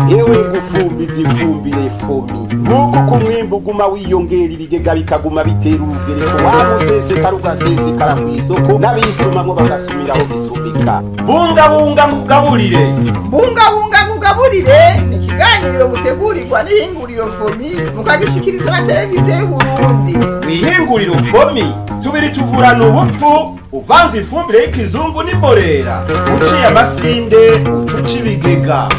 Yewe ngufumbiza ifumbire fomi nuko kumwimbu guma wiyongera ibigega bikaguma bitera urugereko wamusesekara ugasesekara mw'isoko n'abisumamwo bagasumiraho bisumbika. Bungabunga mugaburire ni ikiganiro mutegurirwa n'ihinguriro fomi mukagishikiriza na televiziyo y'Uburundi. Mw'ihinguriro fomi tubiri tuvurana ubupfu uvanze ifumbire y'ikizungu n'imborera uciye amasinde ucuca ibigega.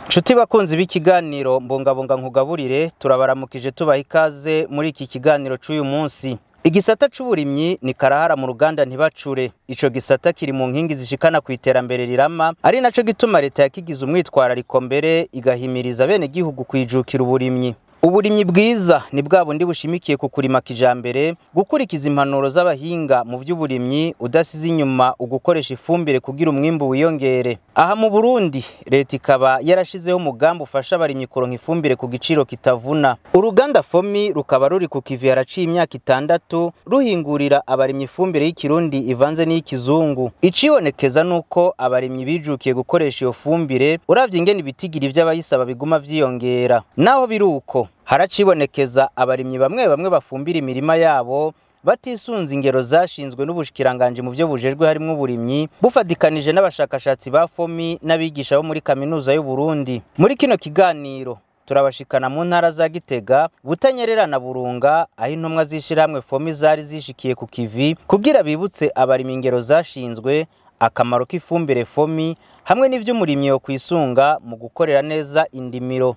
Nshuti bakunzi b'ikiganiro mbungabunga nkugaburire turabaramukije tubaha ikaze muri iki kiganiro c'uyu munsi. Igisata c'uburimyi ni karahara mu ruganda ntibacure. Ico gisata kiri mu nkingi zishikana ku iterambere rirama, ari naco gituma leta yakigize umwitwarariko mbere igahimiriza bene gihugu kwijukira uburimyi. Uburimyi bwiza ni bwa bundi bushimikiye ku kurima kijambere, gukurikiza impanuro z'abahinga mu by'uburimyi udasize inyuma ugukoresha ifumbire kugira umwimbu wiyongere. Aha mu Burundi leta ikaba yarashizeho umugambi ufasha abarimyi kuronka ifumbire ku giciro kitavuna. Uruganda Fomi rukaba ruri ku kivi haraciye imyaka 6 ruhingurira abarimyi ifumbire y'ikirundi ivanze n'iy'ikizungu. Icibonekeza nuko abarimyi bijukiye gukoresha iyo fumbire uravye ingene ibitigiri vy'abayisaba biguma vyiyongera. Naho biruko haracibonekeza abarimyi bamwe bafumbira imirima yabo batisunze ingero zashinzwe n'ubushikiranganje mu byo bujejwe harimo uburimyi bufadikanije n'abashakashatsi ba Fomi n'abigisha bo muri kaminuza y'u Burundi. Muri kino kiganiro turabashikana mu ntara za Gitega, Butanyerera na Burunga aho intumwa zishiramwe Fomi zari zishikiye ku kivi kugira bibutse abarimyi ingero zashinzwe, akamaro k'ifumbire Fomi hamwe n'ivy'umurimyi yo kwisunga mu gukorera neza indimiro.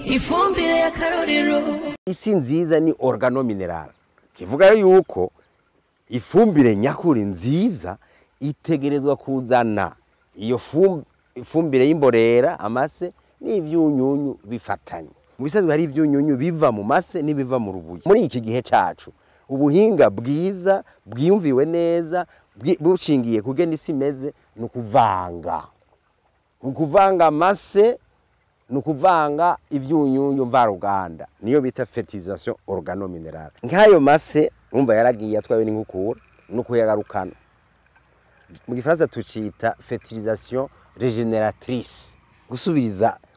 Ifumbire ya karorero. Isi nziza ni organomineral. Kivuga yuko ifumbire nyakuri nziza itegerezwa kuzana iyo ifumbire y'imborera amase n'ivyunyunyu bifatanye. Mu bisanzwe hari ivyunyunyu biva mu mase n'ibiva mu rubuye. Muri iki gihe cacu ubuhinga bwiza bwiyumviwe neza bushingiye kugenda isi meze nukuvanga. Nukuvanga amase nukuvanga ivyunyunyu mvaruganda niyo bita fertilisation organomineral. Nkayo mase umva yaragiye atwawe n'inkukura nuko yagarukana. Mu gifaransa tucita fertilisation régénératrice,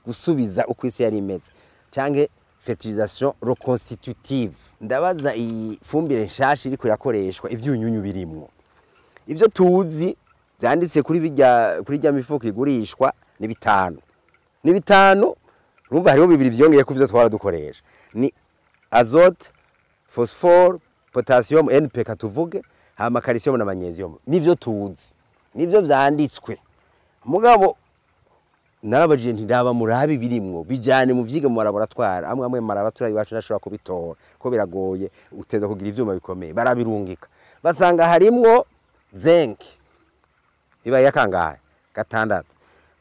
gusubiza uko isi yari imeze, canke fertilisation reconstitutive. Ndabaza iyi fumbire nshasha iri kurakoreshwa ivyunyunyu birimwo. Ivyo tuzi byanditse kuri rya mifuko igurishwa ni 5. Ni 5 rumva hariho bibiri vyongeye ku byo twara dukoresha ni azote, phosphore, potassium, NPK tuvuge, hama calcium na magnesium. Nivyo tuzi, nivyo vyanditswe. Mugabo narabajije nti ndaba murabi birimwo bijane mu vyiga mu laboratoire amwe marabatura iwacu nashobora kubitora ko biragoye uteza kugira ivyuma bikomeye barabirungika basanga harimwo zinc iba yakangaye 6,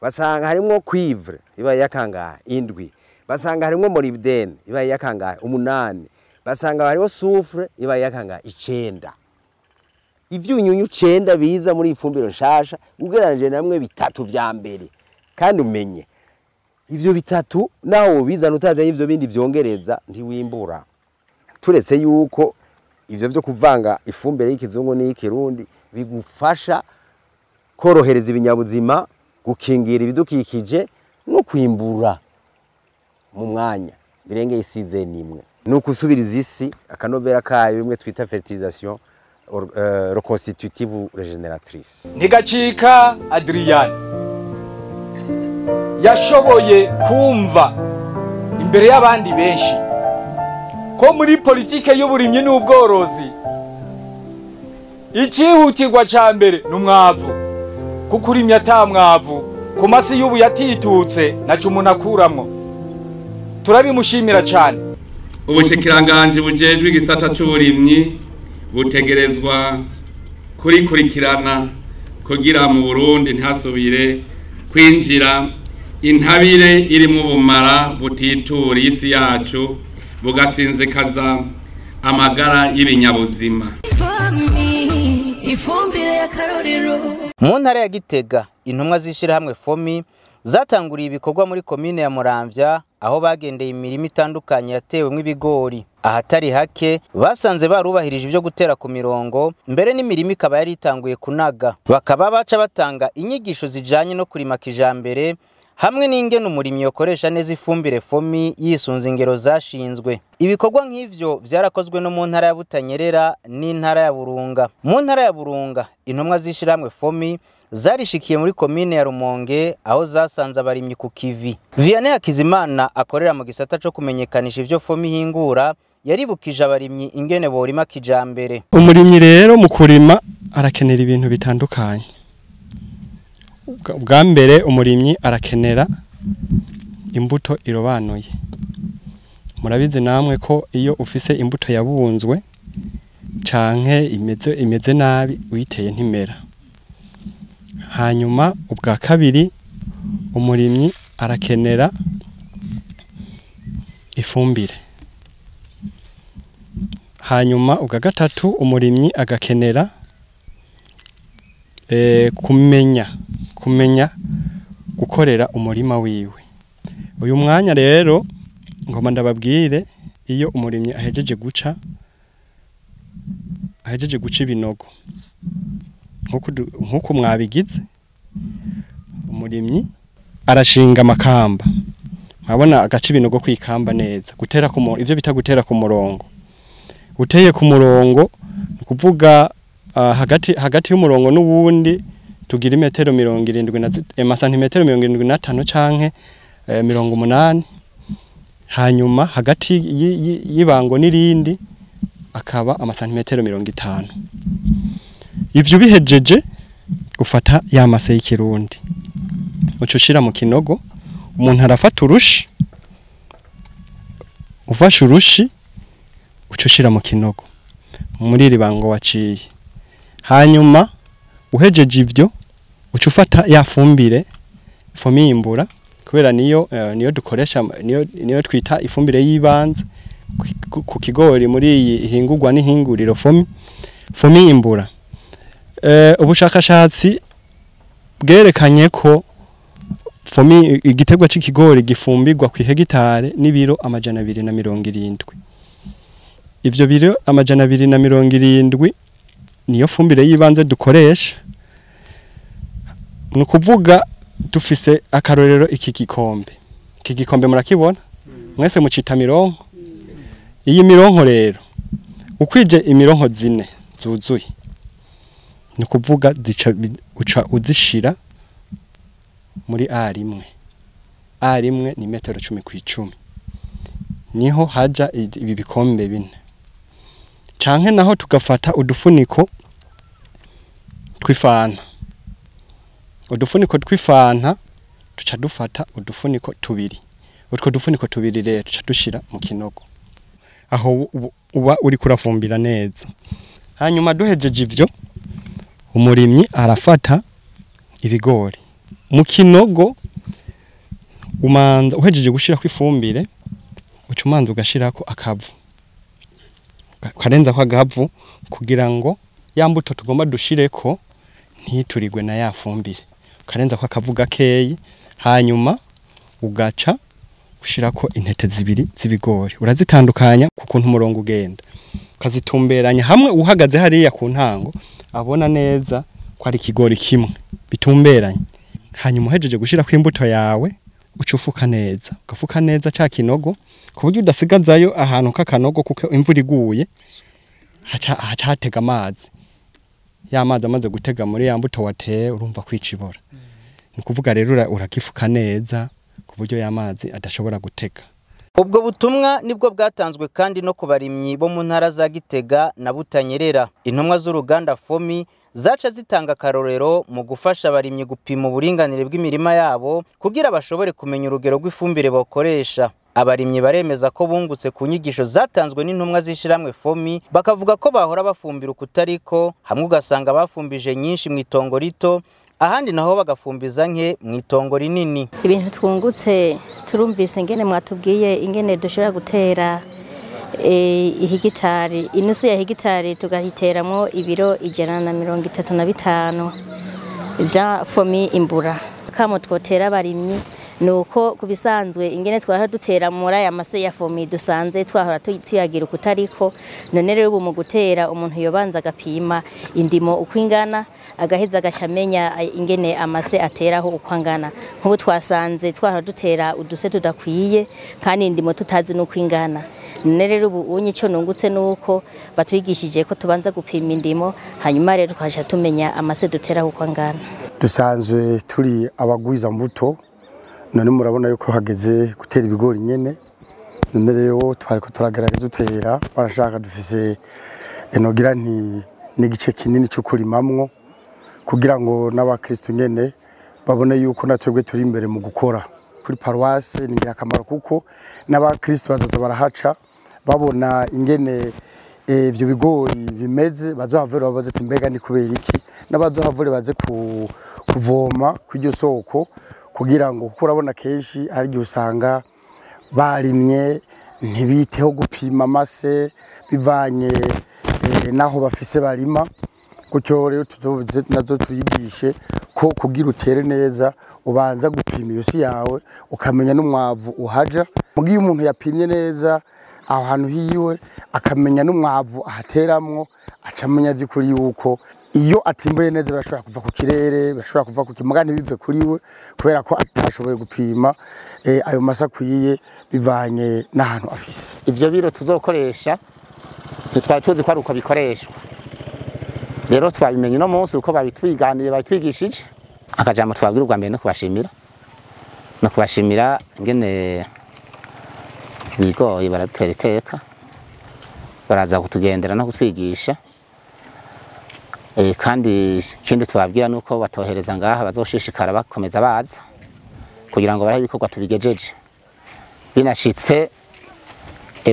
basanga harimwo cuivre iba yakangaye 7, basanga harimwo molybdène iba yakangaye 8, basanga hariho soufre iba yakangaye 9. Ivyunyunyu 9 biza muri ifumbiro nshasha ugeranije namwe 3 vya mbere. Kandi umenye ivyo 3 naho bizana utaza ivyo bindi vyongereza ntiwimbura. Turetse yuko ivyo byo kuvanga ifumbire y'ikizungu n'ikirundi bigufasha korohereza ibinyabuzima, gukingira ibidukikije no kwimbura mu mwanya birenge isize nimwe. Nuko usubiriza isi akanovera kayo bimwe twita fertilisation reconstitutive régénératrice. Ntigacika Adrian yashoboye kumva imbere y'abandi benshi ko muri politike y'uburimyi n'ubworozi icihutirwa ca mbere n'umwavu, kuko urimya ata mwavu ku masi y'ubu yatitutse naco umuntu akuramwo. Turabimushimira cyane. Ubushikiranganje bujejwe igisata c'uburimyi butegerezwa kurikurikirana kugira mu Burundi ntihasubire kwinjira intabire iri mu bumara butitura isi yacu bugasinzikaza amagara y'ibinyabuzima. Ifumbire ya karorero. Mu ntara ya Gitega intumwa zishira hamwe Fomi zatanguriye ibikorwa muri komine ya Muramvya aho bagendeye imirima itandukanye yatewemwo ibigori. Ahatari hake basanze barubahirije ibyo gutera ku mirongo, mbere n'imirima ikaba yari itanguye kunaga. Bakaba baca batanga inyigisho zijanye no kurima kijambere hamwe n'ingene umurimyi yokoresha neza ifumbire fomi yisunze ingero zashinzwe. Ibikorwa nk'ivyo vyarakozwe no mu ntara ya Butanyerera n'intara ya Burunga. Mu ntara ya Burunga intumwa zishiramwe fomi zarishikiye muri komine ya Rumonge aho zasanze abarimyi ku kivi. Vianney Hakizimana akorera mu gisata co kumenyekanisha ivyo fomi hingura yaribukije abarimyi ingene borima kijambere. Umurimyi rero mu kurima arakenera ibintu bitandukanye. Bwa mbere umurimyi arakenera imbuto irobanuye. Murabizi namwe ko iyo ufise imbuto yabunzwe canke imeze nabi uyiteye ntimera. Hanyuma ubwa kabiri umurimyi arakenera ifumbire. Hanyuma ubwa gatatu umurimyi agakenera kumenya gukorera umurima wiwe. Uyu mwanya rero ngoma ndababwire iyo umurimyi ahejeje guca ibinogo nkuko mwabigize, umurimyi arashinga amakamba. Mabona agaca ibinogo kwikamba neza, gutera ku ivyo bita gutera ku murongo. Uteye ku murongo kuvuga hagati y'umurongo n'uwundi tugira imetero 70 santimetero 75 canke 80. Hanyuma hagati y'ibango n'irindi akaba amasantimetero 50. Ivyo bihejeje ufata ya mase y'ikirundi ucushira mu kinogo. Umuntu arafata urushi, ufashe urushi ucushira mu kinogo muri ribango waciye. Hanyuma uhejeje ivyo ucufata ya fumbire fomi imbura, kubera niyo dukoresha, niyo twita ifumbire yibanze ku kigori muri iyi ihingurwa n'ihinguriro fomi imbura. Ubushakashatsi bwerekanye ko fomi igitegwa c'ikigori gifumbirwa ku hegitare n'ibiro 270. Ivyo biro 270 niyo fumbire yibanze dukoresha. Nukuvuga dufise akarorero iki gikombe murakibona mwese mucita mironko. Iyi mironko rero ukwije imironko 4 zuzuye, nukuvuga uca uzishira muri A1 ni metero 10 ku 10, niho haja ibi bikombe 4. Canke naho tugafata udufuniko tw'ifanta. Udufuniko tw'ifanta tuca dufata udufuniko 2. Utwo dufuniko 2 rero tuca dushira mu kinogo, aho uba uri kurafumbira neza. Hanyuma duhejeje ivyo umurimyi arafata ibigori mu kinogo. Umanza uhejeje gushira ku ifumbire ucumanza ugashirako akavu, karenza kwa gavu kugira ngo ya mbuto tugomba dushireko ntiturigwe na ya fumbire. Karenza kwa akavu gakeyi. Hanyuma ugaca ushirako intete 2 z'ibigori, urazitandukanya kukuntu umurongo ugenda, ukazitumberanya hamwe. Uhagaze hariya ku ntango abona neza ko ari ikigori kimwe bitumberanye. Hanyuma uhejeje gushira ku imbuto yawe ucufuka neza, ugafuka neza ca kinogo ku buryo udasigazayo ahantu k'akanogo, kuko imvura iguye hatega amazi. Ya mazi amaze gutega muri ya mbuto wateye urumva kwicibora. Ni kuvuga rero urakifuka neza ku buryo ya mazi adashobora gutega. Ubwo butumwa nibwo bwatanzwe kandi no ku barimyi bo mu ntara za Gitega na Butanyerera. Intumwa z'uruganda fomi zaca zitanga karorero mu gufasha abarimyi gupima uburinganire bw'imirima yabo kugira bashobore kumenya urugero rw'ifumbire bakoresha. Abarimyi baremeza ko bungutse ku nyigisho zatanzwe n'intumwa zishiramwe fomi, bakavuga ko bahora bafumbira ukutariko, hamwe ugasanga bafumbije nyinshi mu itongo rito, ahandi naho bagafumbiza nke mu itongo rinini. Ibintu twungutse turumvise ingene mwatubwiye ingene dushobora gutera ihigitari, inusu ya higitari tugahiteramwo ibiro 135 vya fomi imbura. Kamo twotera abarimyi nuko kubisanzwe ingene twahora dutera muri aya mase ya fomi dusanze twahora tuyagira ukutariko none rero ubu mu gutera umuntu yobanza agapima indimo uko ingana agaheza agashamenya ingene amase ateraho uko angana nk'ubu twasanze twahora dutera uduse tudakwiye kandi indimo tutazi nuko ingana none rero ubu unye ico nungutse nuko batwigishije ko tubanza gupima indimo hanyuma rero twasha tumenya amase duteraho uko angana. Dusanzwe turi abagwiza mbuto none murabona yuko hageze gutera ibigori nyene none rero twariko turagerageza utera barashaka dufise enogira n'igice kinini cyo kurimamwo kugira ngo n'abakristo nyene babone yuko natwebwe turi imbere mu gukora kuri paroisse ni ngirakamaro kuko n'abakristo bazoza barahaca babona ingene ivyo bigori bimeze bazohavura babaze ati mbega ni kubera iki n'abazohavure baze kuvoma kw'iryo soko kugira ngo kuko urabona kenshi ari gihe usanga barimye ntibiteho gupima amase bivanye naho bafise barima gutyo rero nazo tuyigishe ko kugira utere neza ubanza gupima iyo si yawe ukamenya n'umwavu uhaja mugiye umuntu yapimye neza aho hantu hiwe akamenya n'umwavu ahateramwo acamenya vy'ukuri yuko iyo atimbuye neza birashobora kuva ku kirere birashobora kuva ku kimuga ntibive kuri we kubera ko atashoboye gupima ayo masa kwiye bivanye n'ahantu afise. Ivyo biro tuzokoresha twari tuzi ko ari uko bikoreshwa rero twabimenye no munsi uko babitwiganiye batwigishije akajambo twabwira ubwa mbere no kubashimira ingene bigoye baratera iteka baraza kutugendera no kutwigisha kandi ikindi twabwira nuko batohereza ngaha bazoshishikara bakomeza baza kugira ngo barahe ibikorwa tubigejeje binashitse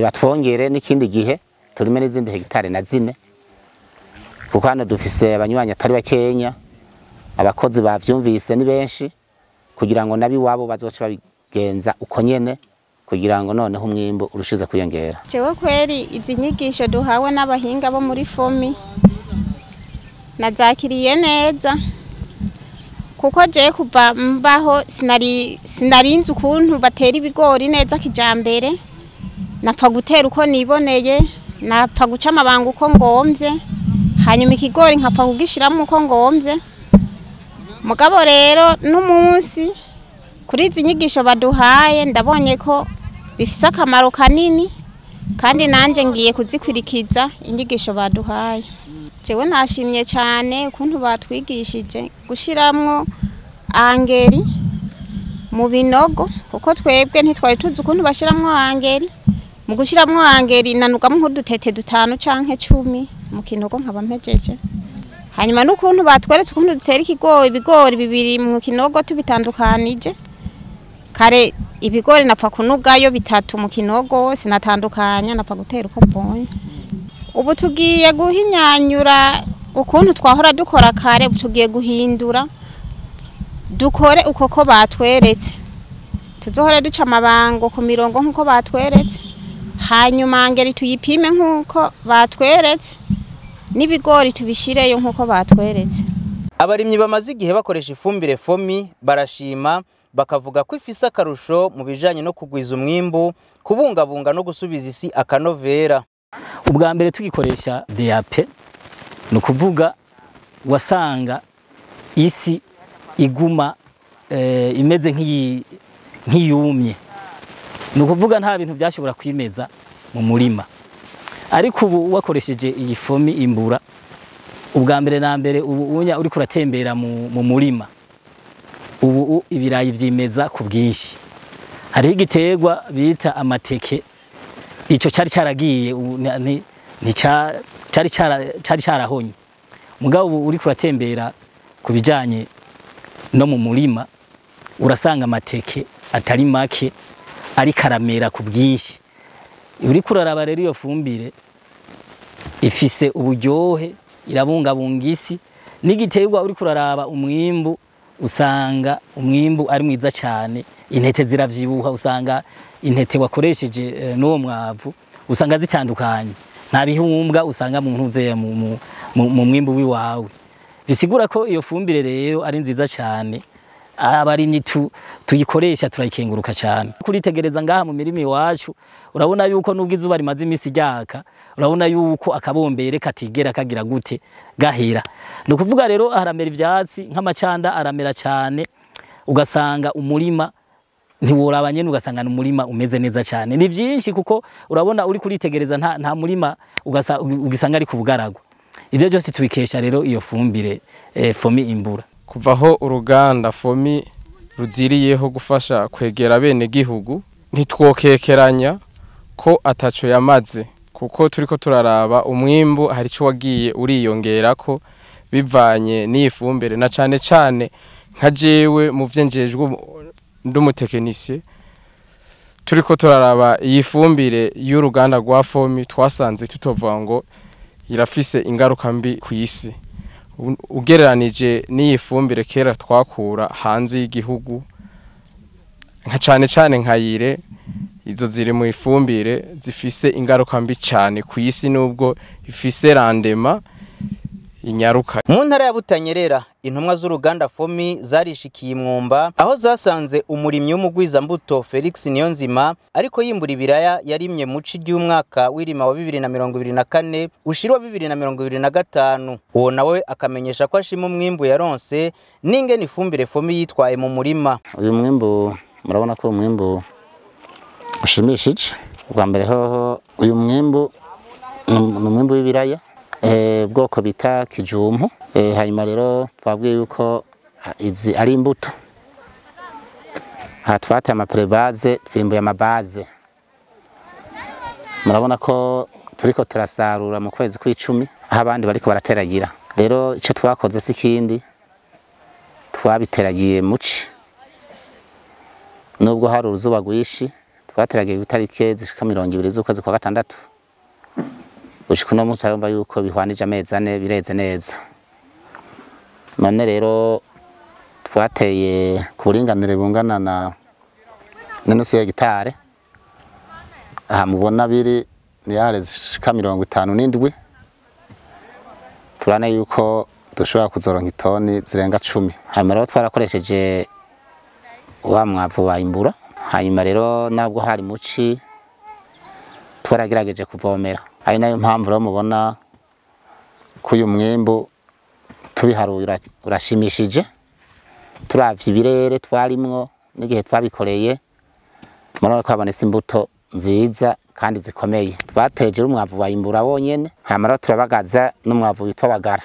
batwongere n'ikindi gihe turime n'izindi hegitare na zine kuko hano dufise abanywanyi atari bakenya abakozi bavyumvise ni benshi kugira ngo nabi wabo bazoce babigenza uko nyene kugira ngo noneho umwimbo urushize kuyongera. Jewe kweri izi nyigisho duhawe n'abahinga bo muri fomi nazakiriye neza kuko je kuva mbaho sinarinzi ukuntu batera ibigori neza kijambere napfa gutera uko niboneye napfa guca amabanga uko ngomvye hanyuma ikigori nkapfa kugishiramo uko ngomvye mugabo rero n'umunsi kuri izi nyigisho baduhaye ndabonye ko bifise akamaro kanini kandi nanje ngiye kuzikwirikiza inyigisho baduhaye. Jewe nashimye cyane ukuntu batwigishije gushiramwo angeri mu binogo kuko twebwe ntitwari tuzi ukuntu bashiramwo angeri mu gushiramwo angeri nanugamo nk'udutete 5 canke 10 mu kinogo nkaba mpejeje hanyuma n'ukuntu batweretse ukuntu dutera ibigori bibiri mu kinogo tubitandukanije kare ibigori napfa kunugayo 3 mu kinogo sinatandukanya napfa gutera uko mbonye. Ubu tugiye guhinyanyura ukuntu twahora dukora kare tugiye guhindura dukore uko ko batweretse tuzohore duca amabango ku mirongo nkuko batweretse hanyuma angeri tuyipime nkuko batweretse n'ibigori tubishireyo nkuko batweretse. Abarimyi bamaze igihe bakoresha ifumbire fomi barashima bakavuga ko ifise akarusho mu bijanye no kugwiza umwimbu kubungabunga no gusubiza isi akanovera. Ubwa mbere tugikoresha DAP no kuvuga wasanga isi iguma imeze nk'iyumye no kuvuga nta bintu byashobora kwimeza mu murima ariko ubu wakoresheje iyi fomi imbura ubwa mbere na mbere ubu unya uri kuratembera mu murima ubu ibirayi vyimeza ku bwinshi hari igiterwa bita amateke ico cari caragiye cari carahonye mugabo ubu uri kuratembera kubijanye no mu murima urasanga amateke atari make ari karamera ku bwinshi uri kuraraba rero iyo fumbire ifise uburyohe irabungabunga isi n'igiterwa uri kuraraba umwimbu usanga umwimbu ari mwiza cyane intete ziravyibuha usanga intete wakoresheje n'uwo mwavu usanga zitandukanye nta bihumbwa usanga mu ntuze mu mwimbu wiwawe bisigura ko iyo fumbire rero ari nziza cyane abarimyi tuyikoresha turayikenguruka cyane. Kuritegereza ngaha mu mirimi iwacu urabona yuko nubwo izuba rimaze imisi ryaka, urabona yuko akabombere katigera kagira gute gahera. No kuvuga rero haramera ivyatsi nk'amacanda aramera cyane, ugasanga umurima ntiworaba nyene ugasanga umurima umeze neza cyane. Ni byinshi kuko urabona uri kuritegereza nta murima ugisanga ari kubugaragwa. Ivyo byose tubikesha rero iyo fumbire fomi imbura. Kuvaho uruganda fomi ruziriyeho gufasha kwegera bene gihugu, ntitwokekeranya ko ataco yamaze, kuko turiko turaraba umwimbu hari cyo wagiye uriyongera ko bivanye n'ifumbire, na cane cane nka jewe mu vyenjejwe ndumutekinisiye. Turiko turaraba iyi fumbire y'uruganda rwa fomi twasanze tutovuga ngo irafise ingaruka mbi ku isi ugereranije n'iyi fumbire kera twakura hanze y'igihugu, nka cane cane nkayire. Izo ziri mu ifumbire zifise ingaruka mbi cyane ku isi nubwo ifise randema inyaruka. Mu ntara ya Butanyerera intumwa z'uruganda fomi zarishikiye Mwumba, aho zasanze umurimyi w'umugwiza mbuto Felix Niyonzima ariko yimbura ibiraya yarimye mu ci ry'umwaka w'irima wa 2024 ushirwa 2025. Uwo nawe akamenyesha ko ashima umwimbu yaronse n'ingene ifumbire fomi yitwaye mu murima. Uyu mwimbu murabona ko umwimbu ushimishije. Ubwa mbere hoho uyu mwimbu ni umwimbu w'ibiraya bwoko bita kijumpu. Hanyuma rero twabwiye yuko izi ari imbuto. Twateye amaprebaze, twimbuye amabaze. Murabona ko turiko turasarura mu kwezi kw'icumi, aho abandi bariko barateragira. Rero ico twakoze si kindi, twabiteragiye muci. Nubwo hari uruzuba rwishi, twateragiye itarike zishika 20 z'ukwezi kwa gatandatu. Ushika no munsi arumva yuko bihwanije amezi 4 bireze neza. None rero twateye ku buringanire bungana na nusu ya gitare. Aha mubona biri ni yare zishika 57. Turana yuko dushobora kuzoronka itoni zirenga 10. Hanyuma rero twarakoresheje wa mwavu wa imbura. Hanyuma rero nabwo hari muci twaragerageje kuvomera. Ari nayo mpamvu rero mubona ko uyu mwimbu tubiharura urashimishije. Turavye ibirere twarimwo n'igihe twabikoreye, murabona ko habonetse imbuto nziza kandi zikomeye. Twateje umwavu wa imbura wonyene, hanyuma rero turabagaza n'umwavu witwa bagara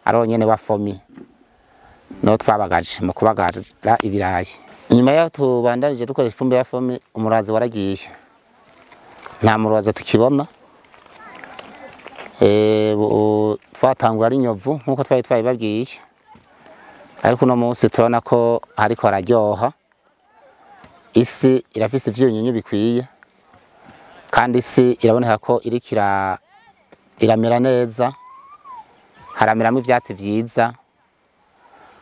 ari wonyene wa fomi, no twabagaje mu kubagara ibirayi. Inyuma yaho tubandanije dukoresha ifumbire ya fomi, umurazi waragiye, nta murazi tukibona. Twatangwa ari nyovu nkuko twari twabibabwiye, ariko no munsi turabona ko hariko hararyoha. Isi irafise ivyunyunyu bikwiye, kandi isi iraboneka ko irikira iramera neza, harameramo ivyatsi vyiza.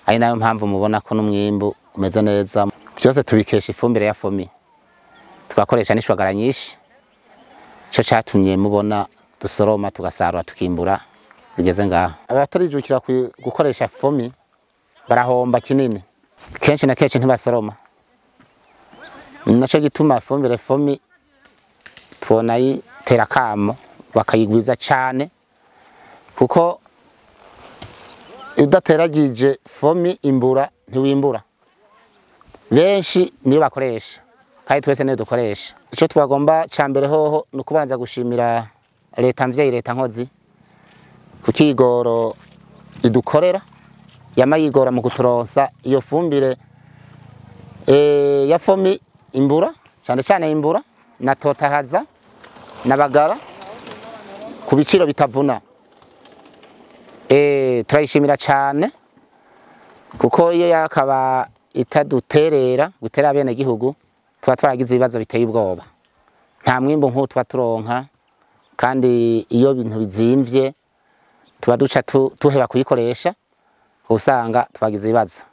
Ari nayo mpamvu mubona ko n'umwimbu umeze neza. Byose tubikesha ifumbire ya fomi, tugakoresha n'ishwagara nyinshi. Cyo catumye mubona dusoroma tugasarura tukimbura bigeze ngaha. Abatarijukira gukoresha fomi barahomba kinini, kenshi na kenshi ntibasoroma. Naco gituma ifumbire fomi tubona yitera kamo bakayigwiza cyane, kuko udateragije fomi imbura ntiwimbura. Benshi niyo bakoresha, kandi twese niyo dukoresha. Ico twagomba cyambere hoho nukubanza gushimira leta mvyeyi, leta nkozi, kukigoro idukorera yamayigora mu kuturonsa iyo fumbire ya fomi imbura, cyane cyane imbura na totahaza na bagara ku biciro bitavuna. Turayishimira cyane, kuko iyo yakaba itaduterera gutera bene gihugu tuba twaragize ibibazo biteye ubwoba. Nta mwimbo nk'uwo tuba turonka, kandi iyo ibintu bizimvye tuba duca tuheba kuyikoresha, usanga twagize ibibazo.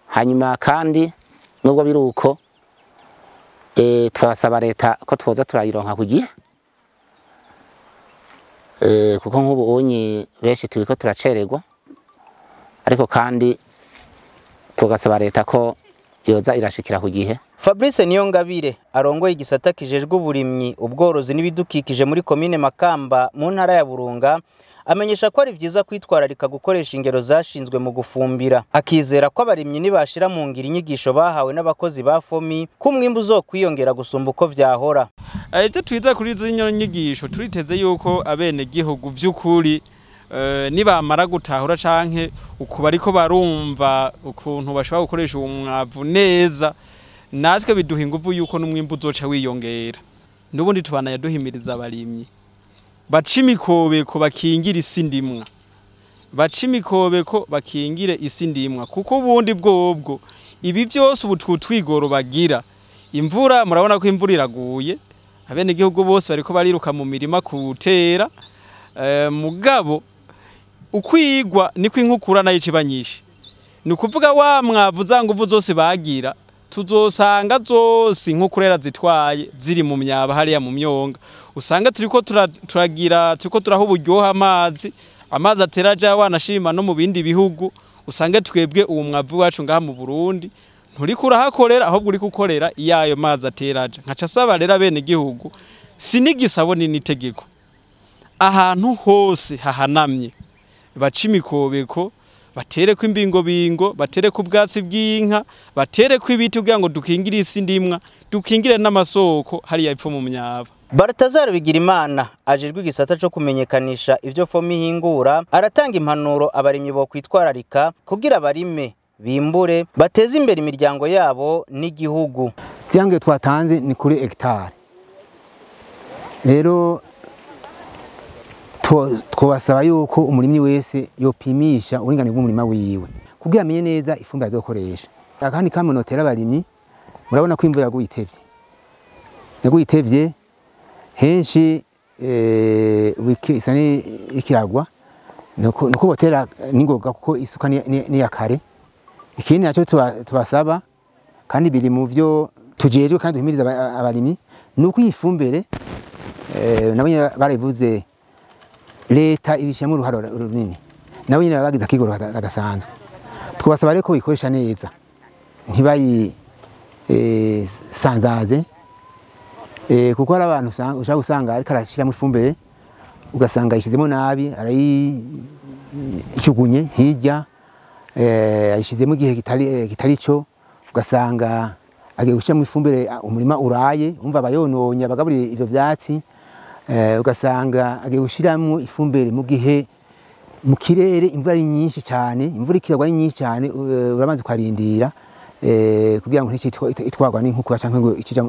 Hanyuma kandi nubwo biruko twasaba leta ko twoza turayironka ku gihe, kuko nk'ubu unyi benshi turiko turacererwa, ariko kandi tugasaba leta ko yoza irashikira ku gihe. Fabrice Niyongabire arongoye igisata kijejwe uburimyi ubworozi n'ibidukikije muri komine Makamba mu ntara ya Burunga amenyesha ko ari vyiza kwitwararika gukoresha ingero zashinzwe mu gufumbira akizera ko abarimyi nibashira mu ngira inyigisho bahawe n'abakozi ba FOMI kumwimbu uzokwiyongera gusumba uko vyahora. Ivyo twiza kuri izo nyigisho turiteze yuko abene gihugu vy'ukuri nibamara gutahura canke ukuba ariko barumva ukuntu bashobora gukoresha umwavu neza natwe biduha inguvu yuko n'umwimbu uzoca wiyongera. Nubundi tubana yaduhimiriza abarimyi baca imikobeko bakingira isi ndimwa, baca imikobeko bakingire isi ndimwa, kuko ubundi bwobwo ibi byose ubu twigoro bagira imvura, murabona ko imvura iraguye, abene gihugu bose bariko bariruka mu mirima kutera, mugabo ukwigwa niko inkukura nayo ciba nyinshi. Ni ukuvuga wa mwavu za nguvu zose bagira tuzosanga zose inkukurera zitwaye ziri mu myaba hariya mu myonga, usanga turiko turaha uburyoha amazi ateraja wanashima no mu bindi bihugu, usanga twebwe uwo mwavu wacu ngaha mu Burundi nturiko urahakorera ahubwo uri gukorera iyayo mazi ateraja. Nkaca saba rero bene gihugu sinigisabo n'itegeko ahantu hose hahanamye baca imikobeko, batereko imbingobingo, batereko ubwatsi bw'inka, batereko ibiti kugira ngo dukingire isi ndimwa, dukingire n'amasoko hariya ipfo mu myaba. Balthazar Bigirimana ajejwe igisata cyo kumenyekanisha ivyo FOMI hingura aratanga impanuro abarimyi bo kwitwararika kugira barime bimbure bateze imbere imiryango yabo n'igihugu. Byange twatanze ni kuri hectare. Rero twasaba yuko umurimyi wese yopimisha uringane bw'umurima wiwe kugira amenye neza ifumbire azokoresha. Akandi kamwe notera abarimyi, murabona ko imvura yaguyitevye henshi isani ikiragwa nuko botera ningoga kuko isuka ni yakare. Ikindi naco tubasaba kandi biri mu vyo tujejwe kandi duhimiriza abarimyi nuko ifumbire nabonye baravuze leta ibishamo uruharo runini, nabo nyine bagize akigoro kadasanzwe. Twasaba reko bikoresha neza ntibayi sanzaze kuko ari abantu ushaka gusanga ariko arashira mu ifumbire ugasanga yishizemo nabi, arayicugunye hirya, yishizemo igihe kitari cyo, ugasanga agiye gushira mu ifumbire umurima uraye, umva abayononya bagaburira ivyo vyatsi, ugasanga agiye gushiramo ifumbire mu gihe mu kirere imvura ari nyinshi cyane, imvura ikiragwa ari nyinshi cyane, urabanza kwarindira kugira ngo itwagwa n'inkukura canke ngo ikija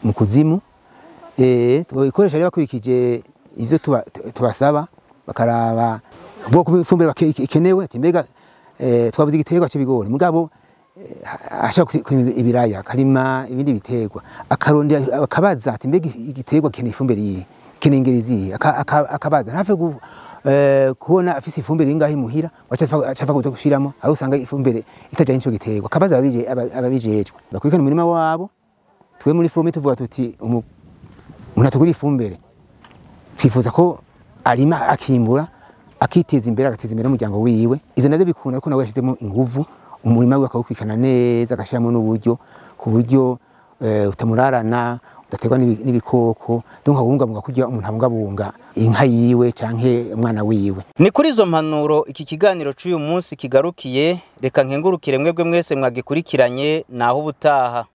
mu kuzimu. Ikoresha rero bakurikije ivyo tubasaba, bakaraba bwo ifumbire ikenewe, ati mbega twavuze igiterwa cy'ibigori mugabo ashaka ibiraya karima ibindi biterwa, akarondera akabaza ati mbega igiterwa keneye ifumbire yihe, kenengerizi akabaza ntafe kubona afise ifumbire ingahe muhira wacafa gushiramo, aho usanga ifumbire itajanye ico giterwa, akabaza ababijejwe bakurikana umurima wabo. Twe muri FOMI tuvuga tuti umuntu atugura ifumbire twifuza ko arima akimbura akiteza imbere, agateza imbere umuryango wiwe. Izo nazo bikunda ko nawe yashizemo inguvu umurima we akawukwikana neza, agashiramo n'uburyo ku buryo utamurarana, udaterwa n'ibikoko, donc abungabunga kugira umuntu abungabunga inka yiwe canke umwana wiwe. Ni kuri izo mpanuro iki kiganiro c'uyu munsi kigarukiye. Reka nkengurukire mwebwe mwese mwagikurikiranye, naho ubutaha.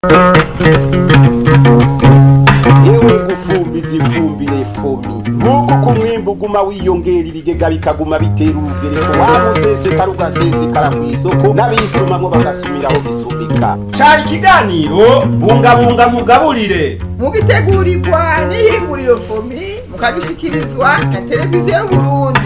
Yewe gufumbiza ifumbire FOMI nuko kumwimbu guma wiyongera, ibigega bikaguma bitera urugereko, wamuseseka rugasesekara mw'isoko n'abisumamwo bagasumiraho gisumbika. Cari ikiganiro bungabunga mugaburire, mugitegurirwa n'ihinguriro FOMI mukagishikirizwa na televiziyo y'Uburundi.